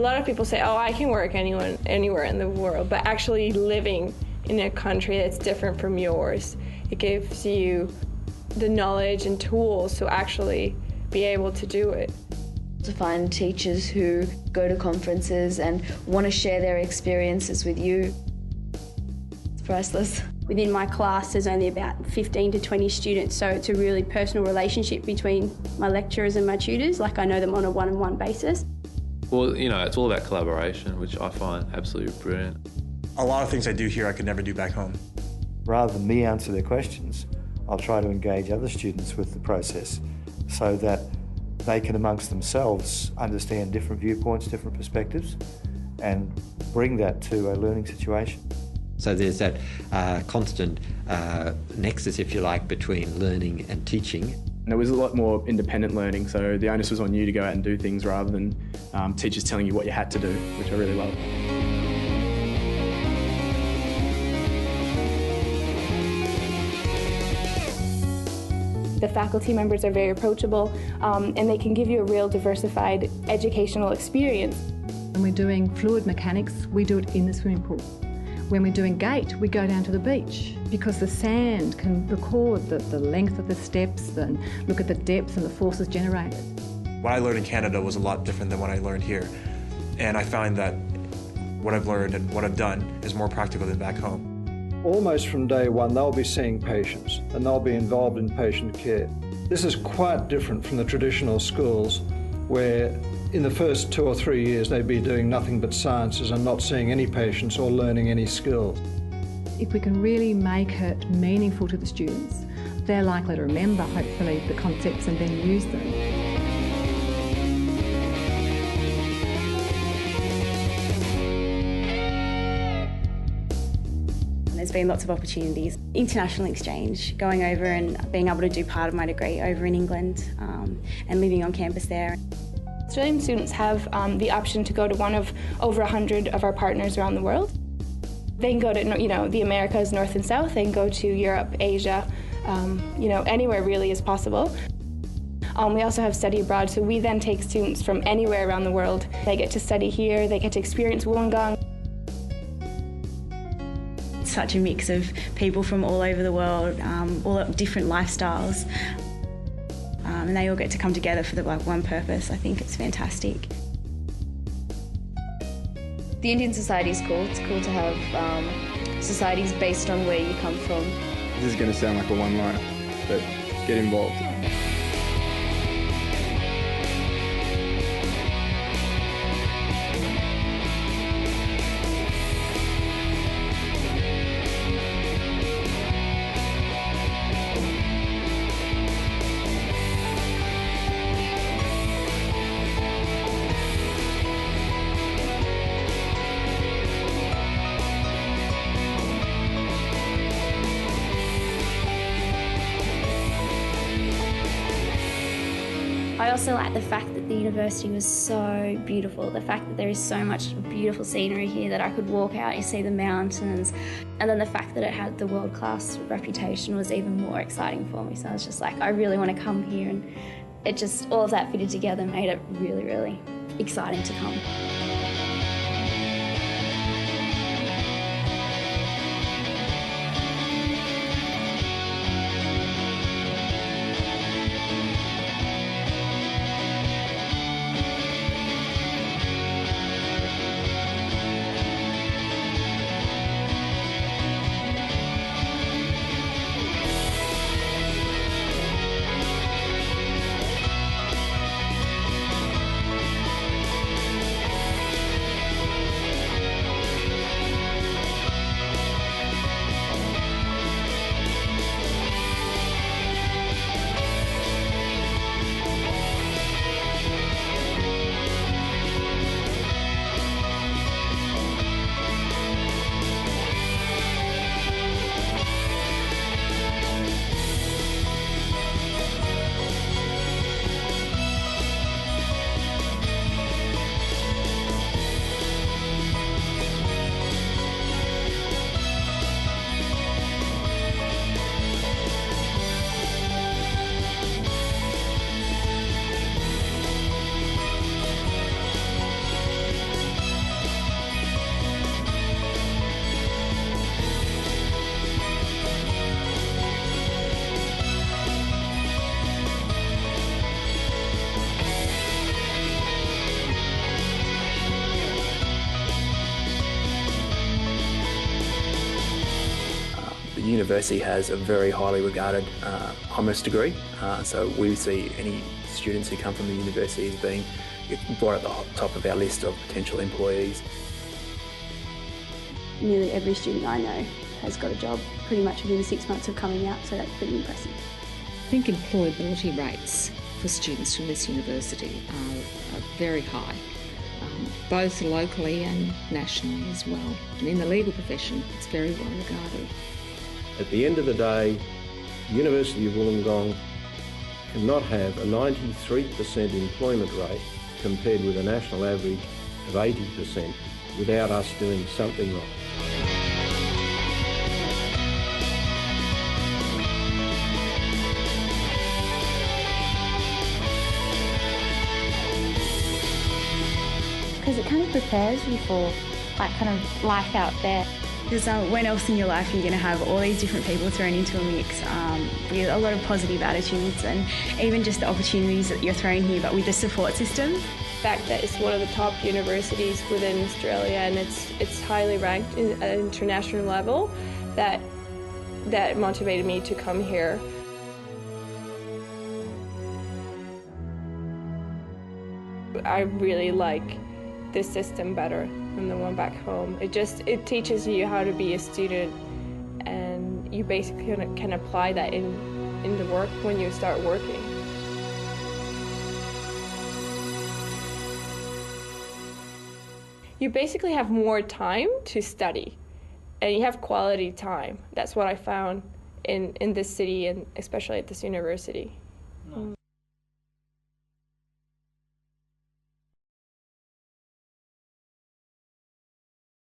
lot of people say, oh, I can work anywhere in the world, but actually living in a country that's different from yours, it gives you the knowledge and tools to actually be able to do it. To find teachers who go to conferences and want to share their experiences with you, it's priceless. Within my class there's only about 15 to 20 students, so it's a really personal relationship between my lecturers and my tutors, like I know them on a one-on-one basis. Well, you know, it's all about collaboration, which I find absolutely brilliant. A lot of things I do here I could never do back home. Rather than me answer their questions, I'll try to engage other students with the process so that they can amongst themselves understand different viewpoints, different perspectives, and bring that to a learning situation. So there's that constant nexus, if you like, between learning and teaching. And it was a lot more independent learning, so the onus was on you to go out and do things rather than teachers telling you what you had to do, which I really love. The faculty members are very approachable and they can give you a real diversified educational experience. When we're doing fluid mechanics, we do it in the swimming pool. When we're doing gait, we go down to the beach because the sand can record the length of the steps and look at the depth and the forces generated. What I learned in Canada was a lot different than what I learned here. And I find that what I've learned and what I've done is more practical than back home. Almost from day one, they'll be seeing patients and they'll be involved in patient care. This is quite different from the traditional schools where in the first 2 or 3 years they'd be doing nothing but sciences and not seeing any patients or learning any skills. If we can really make it meaningful to the students, they're likely to remember, hopefully, the concepts and then use them. There's been lots of opportunities. International exchange, going over and being able to do part of my degree over in England and living on campus there. Australian students have the option to go to one of over 100 of our partners around the world. They can go to the Americas, North and South. They can go to Europe, Asia, anywhere really is possible. We also have study abroad, so we then take students from anywhere around the world. They get to study here, they get to experience Wollongong. It's such a mix of people from all over the world, all different lifestyles. And they all get to come together for one purpose. I think it's fantastic. The Indian Society is cool. It's cool to have societies based on where you come from. This is going to sound like a one-liner, but get involved. I also like the fact that the university was so beautiful, the fact that there is so much beautiful scenery here that I could walk out, you see the mountains, and then the fact that it had the world-class reputation was even more exciting for me. So I was just like, I really want to come here, and it just, all of that fitted together made it really, really exciting to come. university has a very highly regarded honours degree, so we see any students who come from the university as being brought at the top of our list of potential employees. Nearly every student I know has got a job pretty much within 6 months of coming out, so that's pretty impressive. I think employability rates for students from this university are very high, both locally and nationally as well. And in the legal profession, it's very well regarded. At the end of the day, the University of Wollongong cannot have a 93% employment rate compared with a national average of 80% without us doing something wrong. Because it kind of prepares you for kind of life out there. Because when else in your life are you going to have all these different people thrown into a mix with a lot of positive attitudes, and even just the opportunities that you're thrown here, but with the support system. The fact that it's one of the top universities within Australia and it's highly ranked at an international level, that motivated me to come here. I really like this system better than the one back home. It teaches you how to be a student, and you basically can apply that in the work when you start working. You basically have more time to study, and you have quality time. That's what I found in this city, and especially at this university.